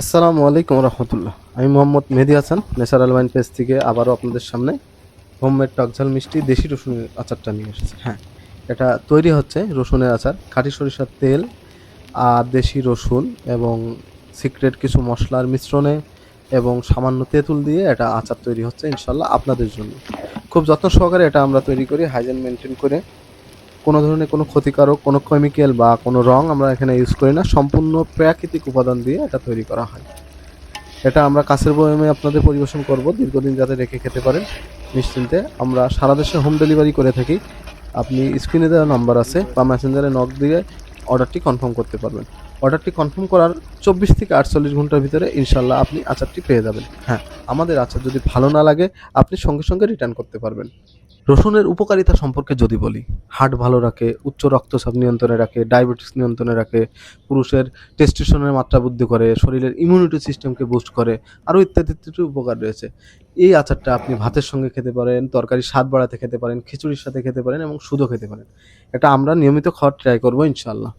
আসসালামু আলাইকুম রহমতুল্লাহ। আমি মোহাম্মদ মেহেদী হাসান, ন্যাচারাল ওয়াইন পেজ থেকে আবারও আপনাদের সামনে হোমমেড টকঝাল মিষ্টি দেশি রসুনের আচারটা নিয়ে এসেছি। হ্যাঁ, এটা তৈরি হচ্ছে রসুনের আচার, খাঁটি সরিষার তেল আর দেশি রসুন এবং সিক্রেট কিছু মশলার মিশ্রণে এবং সামান্য তেঁতুল দিয়ে এটা আচার তৈরি হচ্ছে ইনশাল্লাহ আপনাদের জন্য। খুব যত্ন সহকারে এটা আমরা তৈরি করি, হাইজেন মেনটেন করে। কোনো ধরনের কোনো ক্ষতিকারক কোনো কেমিক্যাল বা কোনো রং আমরা এখানে ইউজ করি না, সম্পূর্ণ প্রাকৃতিক উপাদান দিয়ে এটা তৈরি করা হয়। এটা আমরা কাঁচের বয়মে আপনাদের পরিবেশন করব, দীর্ঘদিন যাতে রেখে খেতে পারেন নিশ্চিন্তে। আমরা সারা দেশে হোম ডেলিভারি করে থাকি। আপনি স্ক্রিনে দেওয়া নাম্বার আছে বা মেসেঞ্জারে নক দিয়ে অর্ডারটি কনফার্ম করতে পারবেন। অর্ডারটি কনফার্ম করার 24 থেকে 48 ঘন্টার ভিতরে ইনশাল্লাহ আপনি আচারটি পেয়ে যাবেন। হ্যাঁ, আমাদের আচার যদি ভালো না লাগে আপনি সঙ্গে সঙ্গে রিটার্ন করতে পারবেন। রসুনের উপকারিতা সম্পর্কে যদি বলি, হার্ট ভালো রাখে, উচ্চ রক্তচাপ নিয়ন্ত্রণে রাখে, ডায়াবেটিস নিয়ন্ত্রণে রাখে, পুরুষের টেস্টোস্টেরনের মাত্রা বৃদ্ধি করে, শরীরের ইমিউনিটি সিস্টেমকে বুস্ট করে, আরও ইত্যাদি ইত্যাদি উপকার রয়েছে। এই আচারটা আপনি ভাতের সঙ্গে খেতে পারেন, তরকারির স্বাদ বাড়াতে খেতে পারেন, খিচুড়ির সাথে খেতে পারেন এবং শুধু খেতে পারেন। এটা আমরা নিয়মিত খাওয়ার ট্রাই করবো ইনশাল্লাহ।